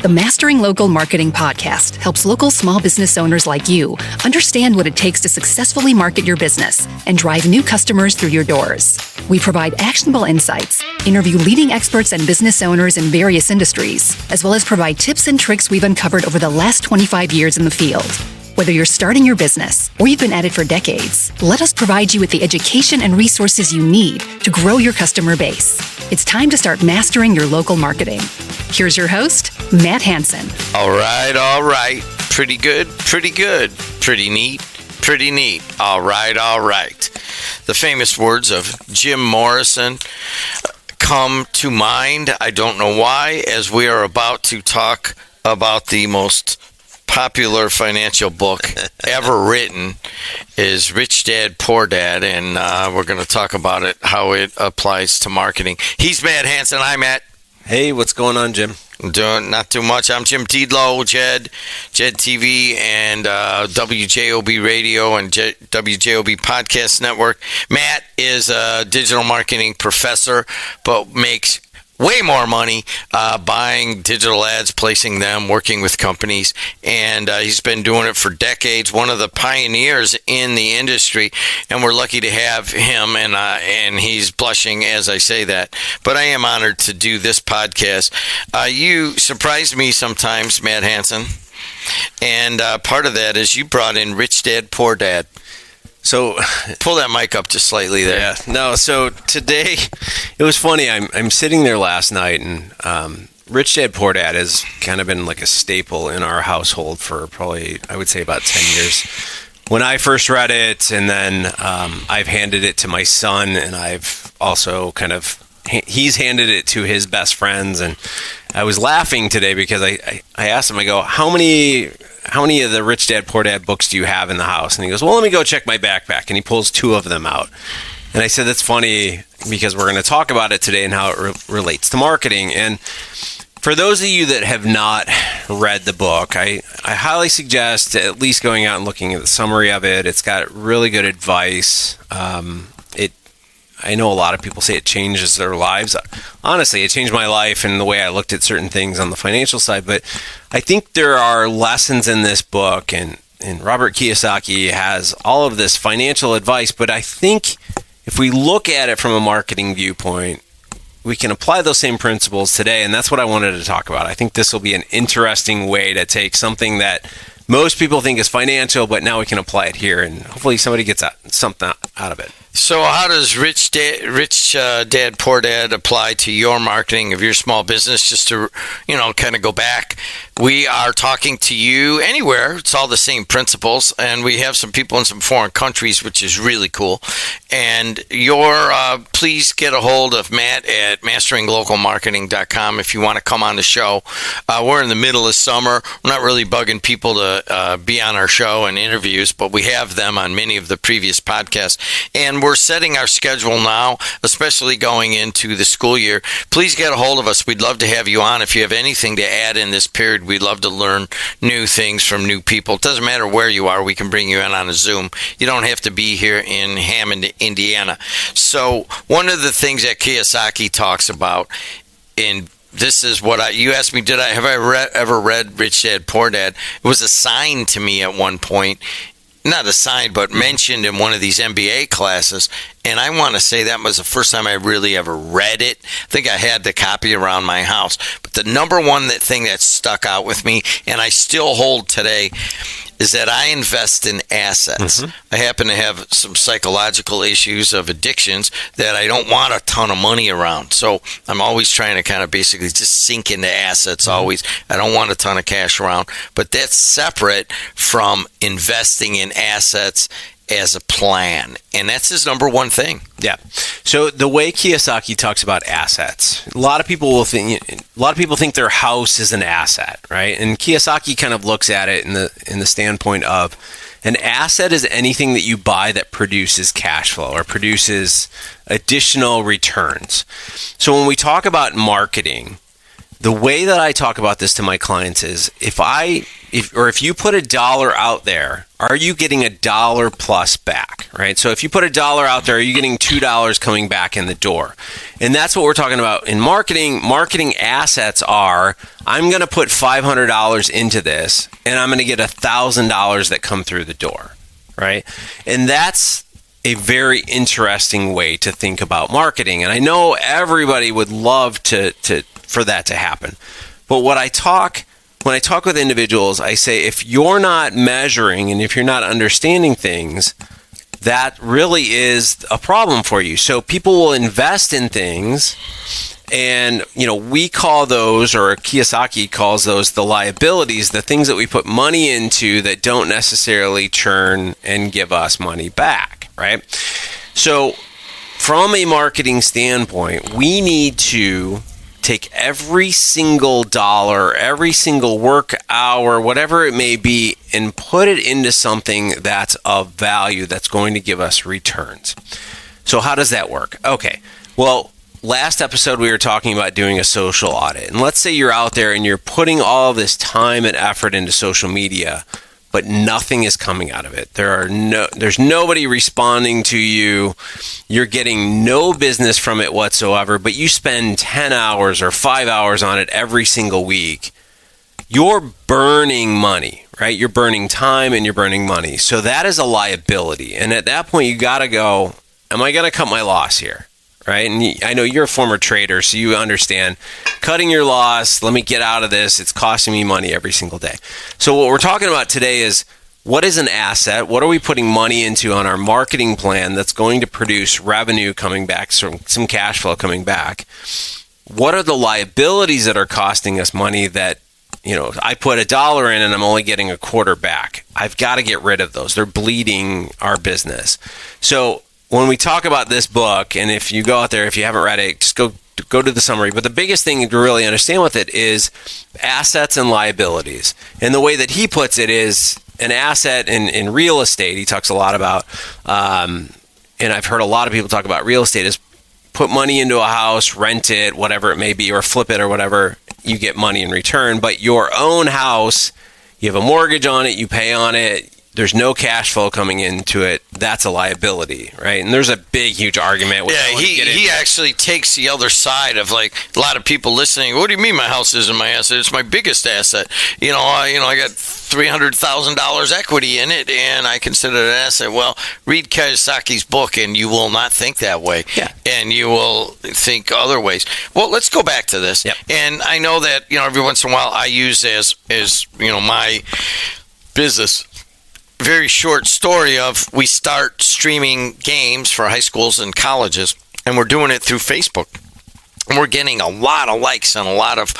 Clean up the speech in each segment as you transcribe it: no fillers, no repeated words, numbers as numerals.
The Mastering Local Marketing podcast helps local small business owners like you understand what it takes to successfully market your business and drive new customers through your doors. We provide actionable insights, interview leading experts and business owners in various industries, as well as provide tips and tricks we've uncovered over the last 25 years in the field. Whether you're starting your business or you've been at it for decades, let us provide you with the education and resources you need to grow your customer base. It's time to start mastering your local marketing. Here's your host, Matt Hansen. All right. Pretty good. Pretty neat. All right. The famous words of Jim Morrison come to mind. I don't know why, as we are about to talk about the most popular financial book ever written is Rich Dad, Poor Dad, and we're going to talk about it, how it applies to marketing. He's Matt Hansen. I'm Matt. Hey, what's going on, Jim? Doing not too much. I'm Jim Tiedlow, Jed TV, and WJOB Radio and WJOB Podcast Network. Matt is a digital marketing professor, but makes way more money buying digital ads, placing them, working with companies, and he's been doing it for decades. One of the pioneers in the industry, and we're lucky to have him. And he's blushing as I say that, but I am honored to do this podcast. You surprise me sometimes, Matt Hansen, and part of that is you brought in Rich Dad, Poor Dad. So pull that mic up just slightly there. Yeah. No. So today, it was funny. I'm sitting there last night, and Rich Dad Poor Dad has kind of been like a staple in our household for probably, I would say, about 10 years. When I first read it, and then I've handed it to my son, and I've also he's handed it to his best friends. And I was laughing today because I asked him, I go, how many of the Rich Dad Poor Dad books do you have in the house? And he goes, well, let me go check my backpack. And he pulls 2 of them out. And I said, that's funny because we're going to talk about it today and how it relates to marketing. And for those of you that have not read the book, I highly suggest at least going out and looking at the summary of it. It's got really good advice. I know a lot of people say it changes their lives. Honestly, it changed my life and the way I looked at certain things on the financial side. But I think there are lessons in this book, and Robert Kiyosaki has all of this financial advice. But I think if we look at it from a marketing viewpoint, we can apply those same principles today. And that's what I wanted to talk about. I think this will be an interesting way to take something that most people think is financial, but now we can apply it here. And hopefully somebody gets something out of it. So how does Rich Dad, Poor Dad apply to your marketing of your small business? Just to, kind of go back, we are talking to you anywhere. It's all the same principles, and we have some people in some foreign countries, which is really cool. And please get a hold of Matt at masteringlocalmarketing.com if you want to come on the show. We're in the middle of summer. We're not really bugging people to be on our show and interviews, but we have them on many of the previous podcasts. And we're setting our schedule now, especially going into the school year. Please get a hold of us. We'd love to have you on. If you have anything to add in this period, we'd love to learn new things from new people. It doesn't matter where you are. We can bring you in on a Zoom. You don't have to be here in Hammond, Indiana. So one of the things that Kiyosaki talks about, and this is what you asked me, have I ever read Rich Dad, Poor Dad? It was assigned to me at one point. Not assigned, but mentioned in one of these MBA classes. And I want to say that was the first time I really ever read it. I think I had the copy around my house. But the number one thing that stuck out with me, and I still hold today, is that I invest in assets. Mm-hmm. I happen to have some psychological issues of addictions that I don't want a ton of money around. So I'm always trying to kind of basically just sink into assets. Mm-hmm. Always. I don't want a ton of cash around. But that's separate from investing in assets as a plan. And that's his number one thing. Yeah. So the way Kiyosaki talks about assets, a lot of people think their house is an asset, right? And Kiyosaki kind of looks at it in the standpoint of an asset is anything that you buy that produces cash flow or produces additional returns. So when we talk about marketing, the way that I talk about this to my clients is if you put $1 out there, are you getting $1 plus back, right? So if you put $1 out there, are you getting $2 coming back in the door? And that's what we're talking about in marketing. Marketing assets are, I'm going to put $500 into this and I'm going to get $1,000 that come through the door, right? And that's a very interesting way to think about marketing. And I know everybody would love for that to happen. But when I talk with individuals, I say if you're not measuring and if you're not understanding things, that really is a problem for you. So people will invest in things, and we call those, or Kiyosaki calls those, the liabilities, the things that we put money into that don't necessarily churn and give us money back, right? So from a marketing standpoint, we need to take every single dollar, every single work hour, whatever it may be, and put it into something that's of value, that's going to give us returns. So how does that work? Okay, well, last episode we were talking about doing a social audit. And let's say you're out there and you're putting all this time and effort into social media, but nothing is coming out of it. There's nobody responding to you. You're getting no business from it whatsoever, but you spend 10 hours or 5 hours on it every single week. You're burning money, right? You're burning time and you're burning money. So that is a liability. And at that point, you got to go, am I going to cut my loss here? Right? And I know you're a former trader, so you understand cutting your loss. Let me get out of this. It's costing me money every single day. So what we're talking about today is, what is an asset? What are we putting money into on our marketing plan that's going to produce revenue coming back, some cash flow coming back? What are the liabilities that are costing us money that, I put $1 in and I'm only getting a quarter back? I've got to get rid of those. They're bleeding our business. So when we talk about this book, and if you go out there, if you haven't read it, just go to the summary. But the biggest thing to really understand with it is assets and liabilities. And the way that he puts it is an asset in real estate. He talks a lot about, and I've heard a lot of people talk about real estate, is put money into a house, rent it, whatever it may be, or flip it or whatever, you get money in return. But your own house, you have a mortgage on it, you pay on it, there's no cash flow coming into it, that's a liability, right? And there's a big, huge argument. He actually takes the other side of, like, a lot of people listening. What do you mean my house isn't my asset? It's my biggest asset. I got $300,000 equity in it, and I consider it an asset. Well, read Kiyosaki's book, and you will not think that way. Yeah. And you will think other ways. Well, let's go back to this. Yep. And I know that, every once in a while I use as my business very short story of, we start streaming games for high schools and colleges, and we're doing it through Facebook. And we're getting a lot of likes and a lot of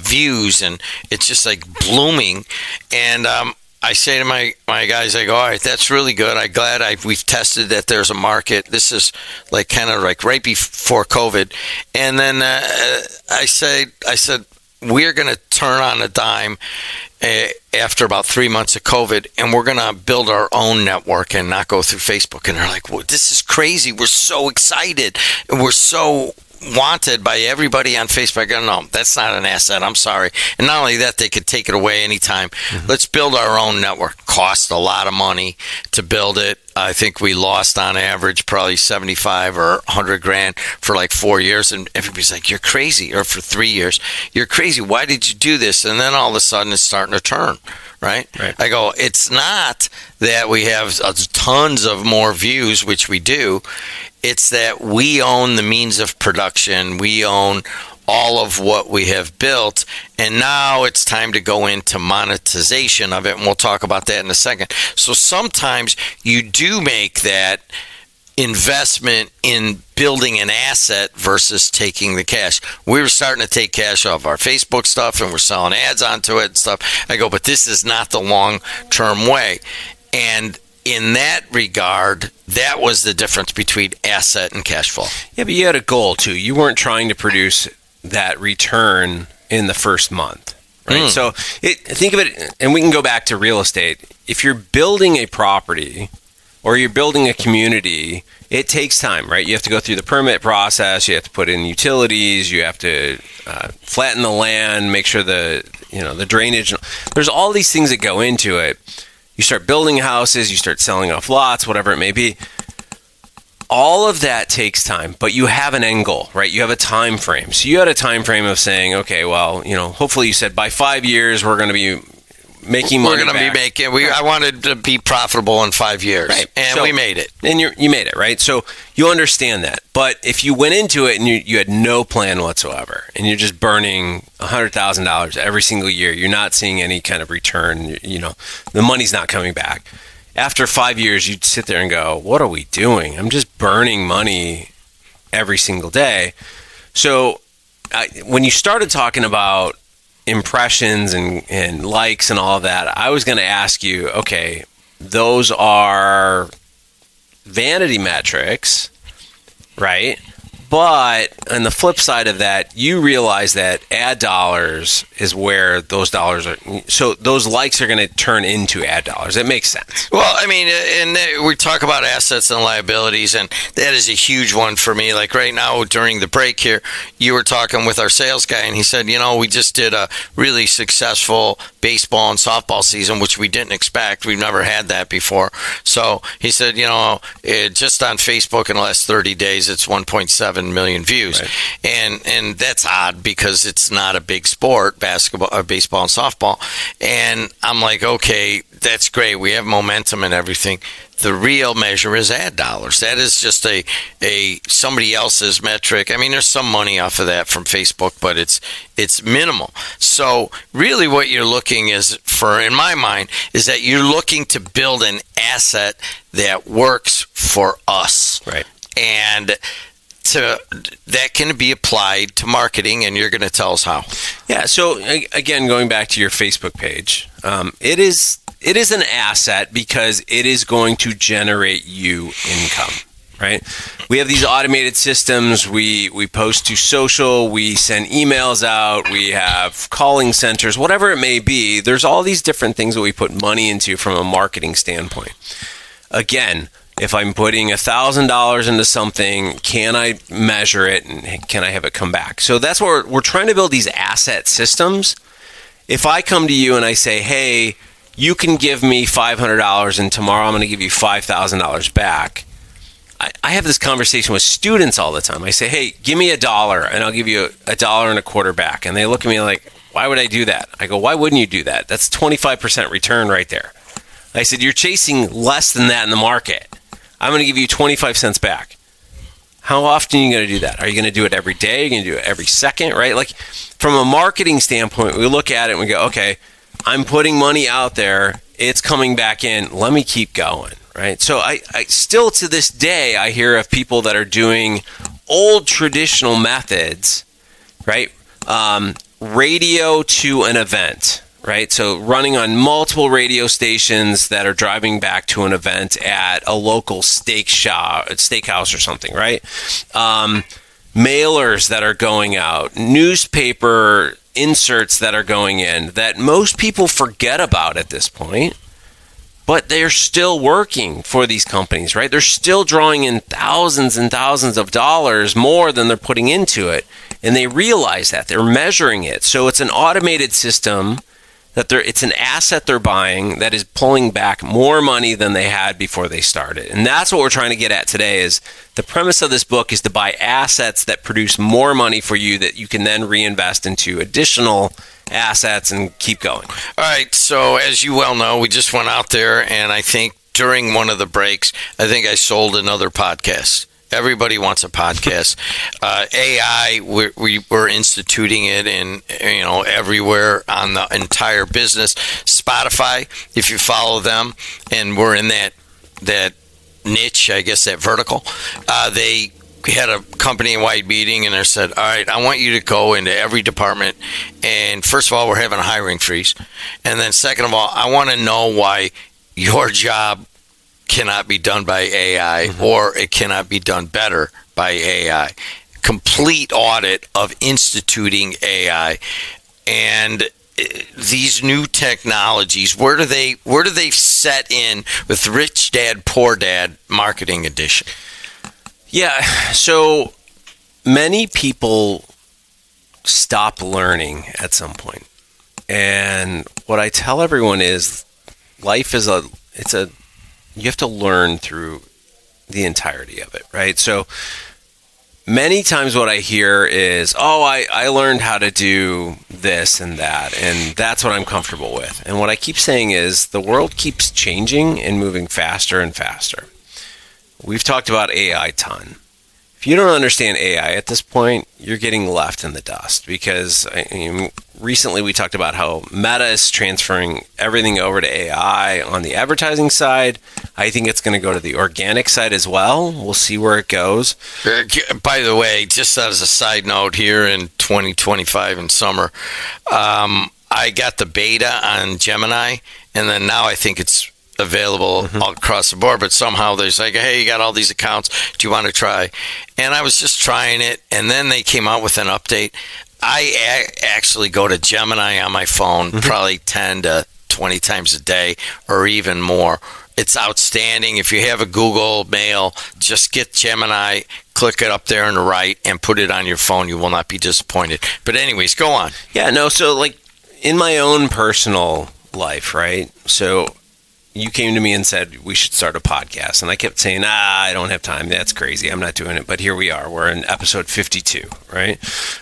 views, and it's just like blooming. And I say to my guys, I go, all right, that's really good. I'm glad we've tested that there's a market. This is like kind of like right before COVID. And then I said, we're going to turn on a dime after about 3 months of COVID, and we're going to build our own network and not go through Facebook. And they're like, well, this is crazy. We're so excited. And we're so wanted by everybody on Facebook. I go, no, that's not an asset. I'm sorry. And not only that, they could take it away anytime. Mm-hmm. Let's build our own network. Cost a lot of money to build it. I think we lost on average probably 75 or 100 grand for like 4 years. And everybody's like, you're crazy. Or for 3 years, you're crazy. Why did you do this? And then all of a sudden it's starting to turn. Right? I go, it's not that we have tons of more views, which we do. It's that we own the means of production. We own all of what we have built. And now it's time to go into monetization of it. And we'll talk about that in a second. So sometimes you do make that investment in building an asset versus taking the cash. We were starting to take cash off our Facebook stuff, and we're selling ads onto it and stuff. I go, but this is not the long-term way. And in that regard, that was the difference between asset and cash flow. Yeah, but you had a goal too. You weren't trying to produce that return in the first month, right? So think of it, and we can go back to real estate. If you're building a property, or you're building a community, it takes time, right? You have to go through the permit process. You have to put in utilities. You have to flatten the land, make sure the drainage. There's all these things that go into it. You start building houses. You start selling off lots, whatever it may be. All of that takes time, but you have an end goal, right? You have a time frame. So you had a time frame of saying, okay, well, hopefully you said by 5 years we're going to be making money. We're going to be making. I wanted to be profitable in 5 years, right? And so, we made it. And you made it, right? So you understand that. But if you went into it and you had no plan whatsoever, and you're just burning $100,000 every single year, you're not seeing any kind of return. The money's not coming back. After 5 years, you'd sit there and go, "What are we doing? I'm just burning money every single day." So when you started talking about impressions and likes and all of that, I was going to ask you, okay, those are vanity metrics, right? But on the flip side of that, you realize that ad dollars is where those dollars are. So those likes are going to turn into ad dollars. It makes sense. Well, I mean, and we talk about assets and liabilities, and that is a huge one for me. Like right now during the break here, you were talking with our sales guy, and he said, we just did a really successful baseball and softball season, which we didn't expect. We've never had that before. So he said, just on Facebook in the last 30 days, it's 1.7 million views. Right. And that's odd because it's not a big sport, basketball or baseball and softball. And I'm like, okay, that's great. We have momentum and everything. The real measure is ad dollars. That is just a somebody else's metric. I mean, there's some money off of that from Facebook, but it's minimal. So really what you're looking is for, in my mind, is that you're looking to build an asset that works for us. Right. And that can be applied to marketing, and you're going to tell us how. Yeah. So again, going back to your Facebook page, it is an asset because it is going to generate you income, right? We have these automated systems. We post to social. We send emails out. We have calling centers, whatever it may be. There's all these different things that we put money into from a marketing standpoint. Again, if I'm putting $1,000 into something, can I measure it and can I have it come back? So that's what we're trying to build, these asset systems. If I come to you and I say, hey, you can give me $500 and tomorrow I'm going to give you $5,000 back. I have this conversation with students all the time. I say, hey, give me $1 and I'll give you $1.25 back. And they look at me like, why would I do that? I go, why wouldn't you do that? That's 25% return right there. I said, you're chasing less than that in the market. I'm going to give you 25 cents back. How often are you going to do that? Are you going to do it every day? Are you going to do it every second, right? Like from a marketing standpoint, we look at it and we go, okay, I'm putting money out there. It's coming back in. Let me keep going, right? So I still to this day, I hear of people that are doing old traditional methods, right? Radio to an event. Right, so running on multiple radio stations that are driving back to an event at a local steakhouse or something, right? Mailers that are going out, newspaper inserts that are going in that most people forget about at this point, but they're still working for these companies, right? They're still drawing in thousands and thousands of dollars more than they're putting into it, and they realize that. They're measuring it. So it's an automated system that it's an asset they're buying that is pulling back more money than they had before they started. And that's what we're trying to get at today is the premise of this book is to buy assets that produce more money for you that you can then reinvest into additional assets and keep going. All right. So as you well know, we just went out there and I think during one of the breaks, I think I sold another podcast. Everybody wants a podcast. AI, we're instituting it in everywhere on the entire business. Spotify, if you follow them, and we're in that niche, I guess that vertical. They had a company-wide meeting and they said, all right, I want you to go into every department. And first of all, we're having a hiring freeze. And then second of all, I want to know why your job cannot be done by AI or it cannot be done better by AI. Complete audit of instituting AI and these new technologies. Where do they set in with Rich Dad, Poor Dad Marketing Edition? Yeah, so many people stop learning at some point. And what I tell everyone is life is you have to learn through the entirety of it, right? So many times what I hear is, I learned how to do this and that, and that's what I'm comfortable with. And what I keep saying is the world keeps changing and moving faster and faster. We've talked about AI a ton. If you don't understand AI at this point, you're getting left in the dust, because recently we talked about how Meta is transferring everything over to AI on the advertising side. I think it's going to go to the organic side as well. We'll see where it goes. By the way, just as a side note, here in 2025 in summer, I got the beta on Gemini, and then now I think it's available all across the board, but somehow there's like, hey, you got all these accounts, do you want to try? And I was just trying it, and then they came out with an update. I actually go to Gemini on my phone probably 10 to 20 times a day or even more. It's outstanding. If you have a Google Mail, just get Gemini, click it up there on the right, and put it on your phone. You will not be disappointed. But anyways, go on. Yeah, no, so like in my own personal life, right? So you came to me and said we should start a podcast, and I kept saying, I don't have time. That's crazy. I'm not doing it. But here we are. We're in episode 52, right?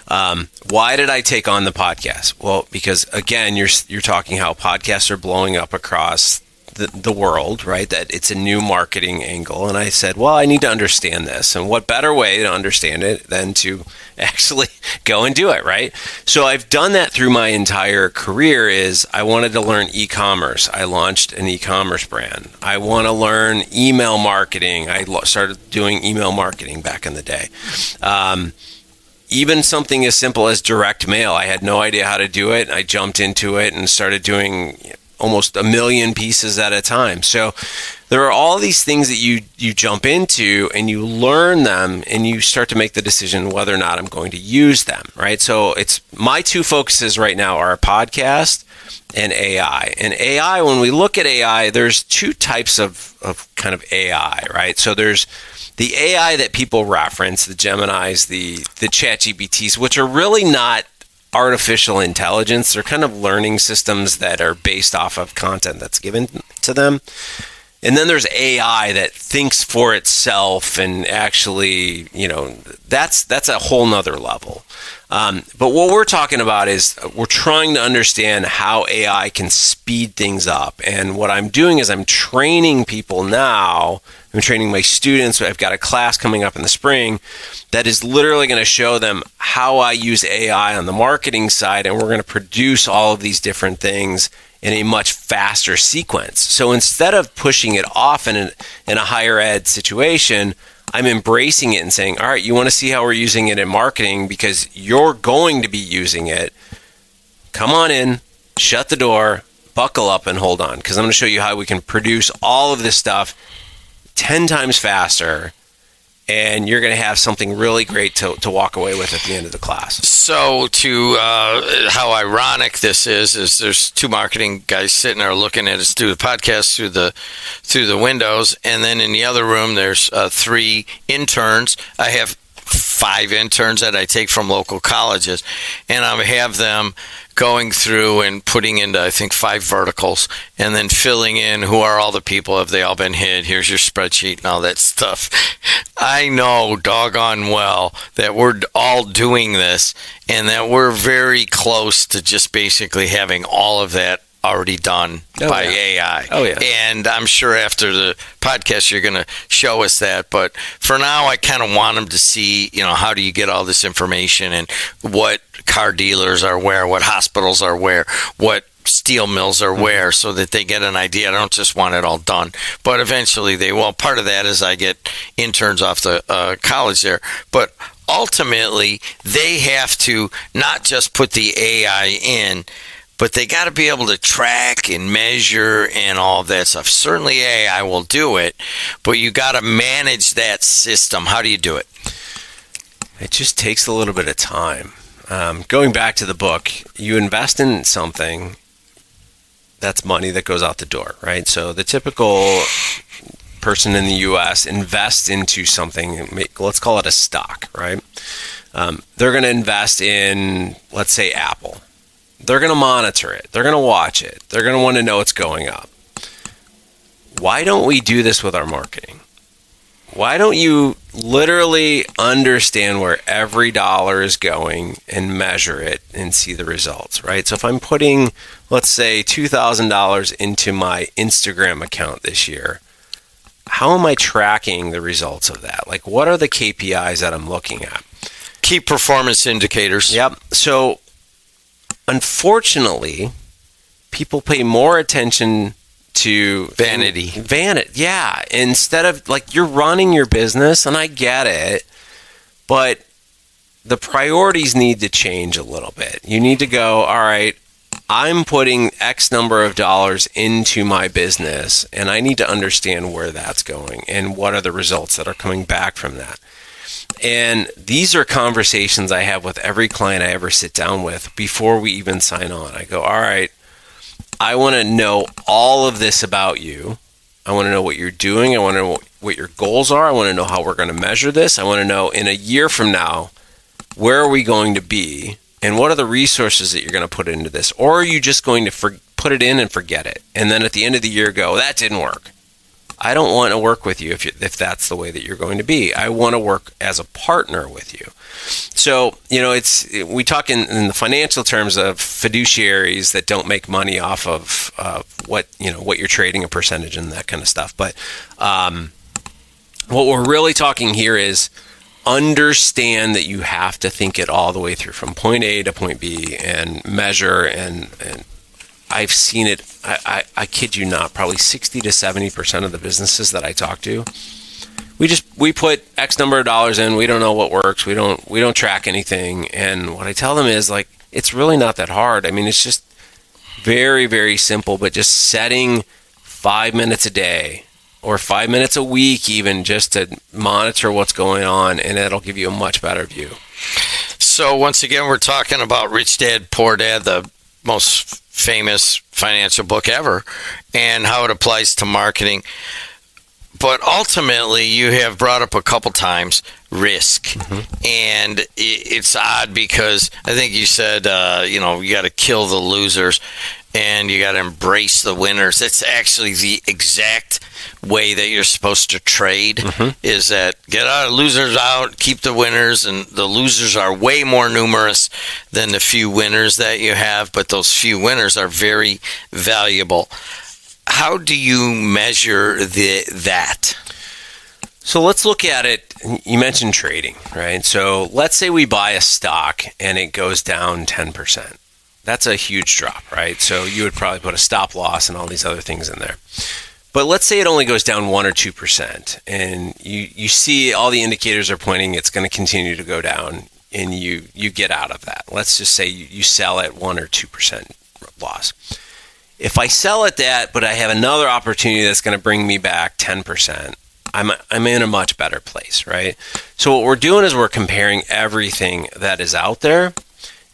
Why did I take on the podcast? Well, because again, you're talking how podcasts are blowing up across the world, right? That it's a new marketing angle. And I said, well, I need to understand this. And what better way to understand it than to actually go and do it, right? So I've done that through my entire career. Is I wanted to learn e-commerce. I launched an e-commerce brand. I want to learn email marketing. I started doing email marketing back in the day. Even something as simple as direct mail. I had no idea how to do it. I jumped into it and started doing almost 1 million pieces at a time. So there are all these things that you jump into and you learn them, and you start to make the decision whether or not I'm going to use them, right? So it's my two focuses right now are a podcast and AI. And AI, when we look at AI, there's two types of kind of AI, right? So there's the AI that people reference, the Geminis, the ChatGPTs, which are really not artificial intelligence. They're kind of learning systems that are based off of content that's given to them. And then there's AI that thinks for itself, and actually, that's a whole nother level. But what we're talking about is we're trying to understand how AI can speed things up. And what I'm doing is I'm training people now. I'm training my students. I've got a class coming up in the spring that is literally going to show them how I use AI on the marketing side, and we're going to produce all of these different things in a much faster sequence. So instead of pushing it off in a higher ed situation, I'm embracing it and saying, all right, you want to see how we're using it in marketing because you're going to be using it. Come on in, shut the door, buckle up, and hold on, because I'm going to show you how we can produce all of this stuff 10 times faster, and you're going to have something really great to walk away with at the end of the class. So how ironic this is there's two marketing guys sitting there looking at us do the podcast through the windows, and then in the other room there's 3 interns. I have 5 interns that I take from local colleges, and I have them going through and putting into, I think, 5 verticals, and then filling in who are all the people, have they all been hit, here's your spreadsheet and all that stuff. I know doggone well that we're all doing this, and that we're very close to just basically having all of that already done by AI. Oh, yeah. And I'm sure after the podcast you're going to show us that. But for now, I kind of want them to see, how do you get all this information, and what car dealers are where, what hospitals are where, what steel mills are where, so that they get an idea. I don't just want it all done, but eventually they will. Part of that is I get interns off the college there, but ultimately they have to not just put the AI in, but they got to be able to track and measure and all of that stuff. Certainly AI will do it, but you got to manage that system. How do you do it? It just takes a little bit of time. Going back to the book, you invest in something, that's money that goes out the door, right? So the typical person in the U.S. invests into something, let's call it a stock, right? They're going to invest in, let's say, Apple. They're going to monitor it. They're going to watch it. They're going to want to know it's going up. Why don't we do this with our marketing? Why don't you literally understand where every dollar is going and measure it and see the results, right? So if I'm putting, let's say, $2,000 into my Instagram account this year, how am I tracking the results of that? Like, what are the KPIs that I'm looking at? Key performance indicators. Yep. So, unfortunately, people pay more attention to vanity. Yeah. Instead of, like, you're running your business, and I get it, but the priorities need to change a little bit. You need to go, all right, I'm putting X number of dollars into my business, and I need to understand where that's going and what are the results that are coming back from that. And these are conversations I have with every client I ever sit down with before we even sign on. I go, all right, I want to know all of this about you. I want to know what you're doing. I want to know what your goals are. I want to know how we're going to measure this. I want to know in a year from now, where are we going to be? And what are the resources that you're going to put into this? Or are you just going to put it in and forget it? And then at the end of the year go, that didn't work. I don't want to work with you if that's the way that you're going to be. I want to work as a partner with you. So, we talk in the financial terms of fiduciaries that don't make money off of what you're trading a percentage and that kind of stuff. But what we're really talking here is understand that you have to think it all the way through from point A to point B and measure. And I've seen it. I kid you not, probably 60 to 70% of the businesses that I talk to, we put X number of dollars in. We don't know what works. We don't track anything. And what I tell them is, like, it's really not that hard. I mean, it's just very, very simple, but just setting 5 minutes a day or 5 minutes a week even just to monitor what's going on, and it'll give you a much better view. So once again, we're talking about Rich Dad, Poor Dad, the most famous financial book ever, and how it applies to marketing. But ultimately, you have brought up a couple times risk. Mm-hmm. And it's odd because I think you said, you got to kill the losers and you got to embrace the winners. It's actually the exact way that you're supposed to trade, mm-hmm. is that get our losers out, keep the winners, and the losers are way more numerous than the few winners that you have, but those few winners are very valuable. How do you measure that? So let's look at it. You mentioned trading, right? So let's say we buy a stock and it goes down 10%. That's a huge drop, right? So you would probably put a stop loss and all these other things in there. But let's say it only goes down 1 or 2%, and you see all the indicators are pointing it's going to continue to go down, and you get out of that. Let's just say you sell at 1 or 2% loss. If I sell at that, but I have another opportunity that's going to bring me back 10%, I'm in a much better place, right? So what we're doing is we're comparing everything that is out there,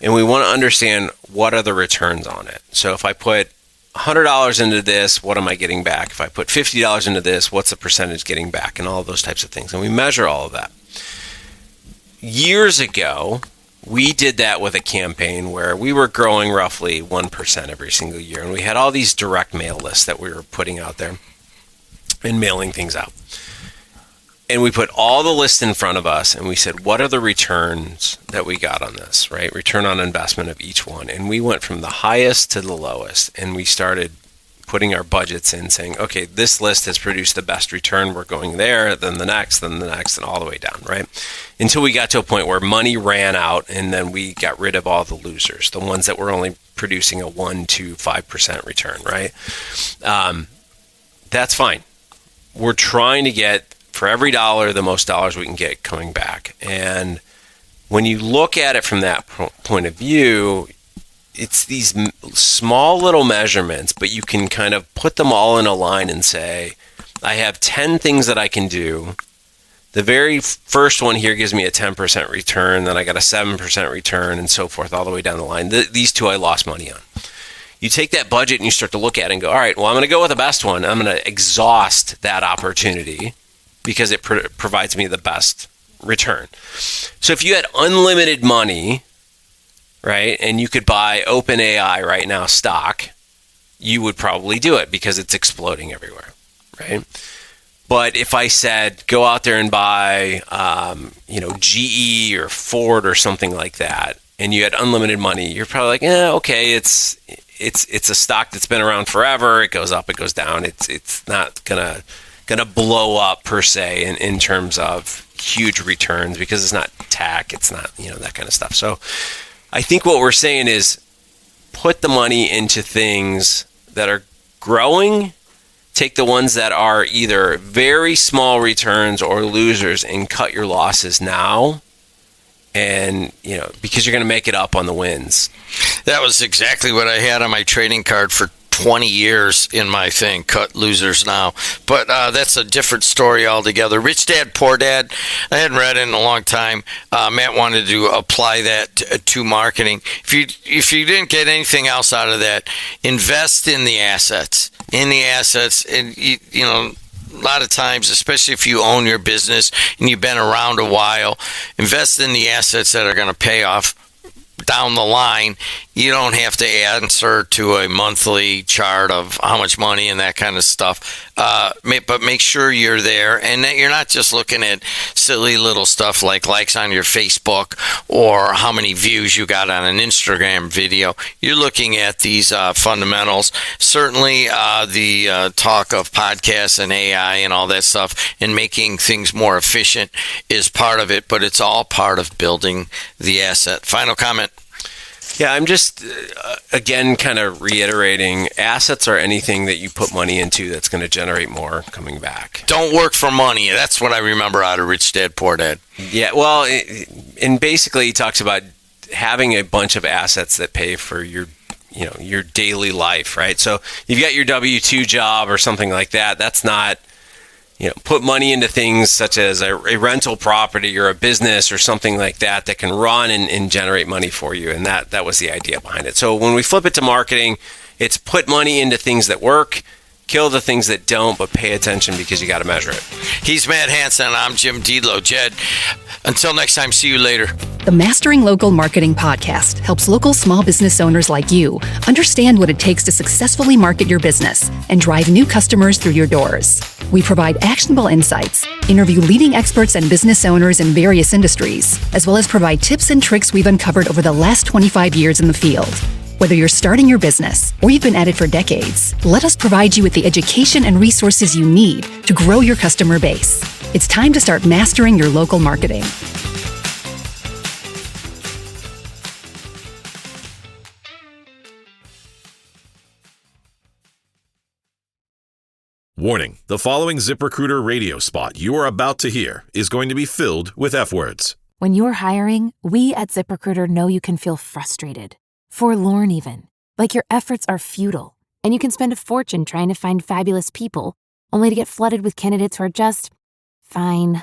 and we want to understand what are the returns on it. So if I put $100 into this, what am I getting back? If I put $50 into this, what's the percentage getting back? And all of those types of things. And we measure all of that. Years ago, we did that with a campaign where we were growing roughly 1% every single year. And we had all these direct mail lists that we were putting out there and mailing things out. And we put all the lists in front of us and we said, what are the returns that we got on this, right? Return on investment of each one. And we went from the highest to the lowest, and we started putting our budgets in saying, okay, this list has produced the best return. We're going there, then the next, and all the way down, right? Until we got to a point where money ran out, and then we got rid of all the losers, the ones that were only producing a 1 to 5% return, right? That's fine. We're trying to get, for every dollar, the most dollars we can get coming back. And when you look at it from that point of view, it's these small little measurements, but you can kind of put them all in a line and say, I have 10 things that I can do. The very first one here gives me a 10% return, then I got a 7% return, and so forth all the way down the line. These two I lost money on. you take that budget and you start to look at it and go, all right, well, I'm going to go with the best one. I'm going to exhaust that opportunity because it provides me the best return. So if you had unlimited money, right, and you could buy OpenAI right now stock, you would probably do it because it's exploding everywhere, right? But if I said, go out there and buy, GE or Ford or something like that, and you had unlimited money, you're probably like, okay, it's a stock that's been around forever. It goes up, it goes down. It's not gonna blow up per se in terms of huge returns because it's not tech, it's not that kind of stuff. So I think what we're saying is put the money into things that are growing. Take the ones that are either very small returns or losers and cut your losses now. And, because you're going to make it up on the wins. That was exactly what I had on my trading card for 20 years in my thing, cut losers now. But that's a different story altogether. Rich Dad, Poor Dad, I hadn't read it in a long time. Matt wanted to apply that to marketing. If you didn't get anything else out of that, invest in the assets. And a lot of times, especially if you own your business and you've been around a while, invest in the assets that are going to pay off down the line. You don't have to answer to a monthly chart of how much money and that kind of stuff. But make sure you're there and that you're not just looking at silly little stuff like likes on your Facebook or how many views you got on an Instagram video. You're looking at these fundamentals. Certainly the talk of podcasts and AI and all that stuff and making things more efficient is part of it, but it's all part of building the asset. Final comment. Yeah, I'm just, again, kind of reiterating, assets are anything that you put money into that's going to generate more coming back. Don't work for money. That's what I remember out of Rich Dad, Poor Dad. Yeah, well, and basically he talks about having a bunch of assets that pay for your daily life, right? So you've got your W-2 job or something like that. That's not, put money into things such as a rental property or a business or something like that can run and generate money for you. And that was the idea behind it. So when we flip it to marketing, it's put money into things that work, kill the things that don't, but pay attention because you got to measure it. He's Matt Hansen. I'm Jim Diedlow. Jed, until next time, see you later. The Mastering Local Marketing podcast helps local small business owners like you understand what it takes to successfully market your business and drive new customers through your doors. We provide actionable insights, interview leading experts and business owners in various industries, as well as provide tips and tricks we've uncovered over the last 25 years in the field. Whether you're starting your business or you've been at it for decades, let us provide you with the education and resources you need to grow your customer base. It's time to start mastering your local marketing. Warning, the following ZipRecruiter radio spot you are about to hear is going to be filled with F-words. When you're hiring, we at ZipRecruiter know you can feel frustrated, forlorn even, like your efforts are futile, and you can spend a fortune trying to find fabulous people, only to get flooded with candidates who are just fine.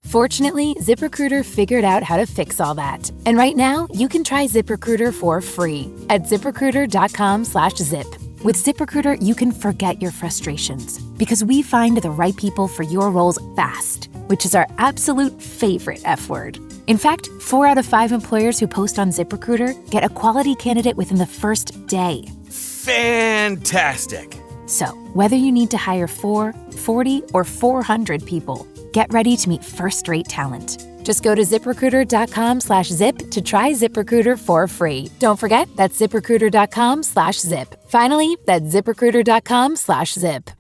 Fortunately, ZipRecruiter figured out how to fix all that. And right now, you can try ZipRecruiter for free at ZipRecruiter.com/zip. With ZipRecruiter, you can forget your frustrations because we find the right people for your roles fast, which is our absolute favorite F word. In fact, 4 out of 5 employers who post on ZipRecruiter get a quality candidate within the first day. Fantastic. So, whether you need to hire 4, 40, or 400 people, get ready to meet first-rate talent. Just go to ZipRecruiter.com/zip to try ZipRecruiter for free. Don't forget, that's ZipRecruiter.com/zip. Finally, that's ZipRecruiter.com/zip.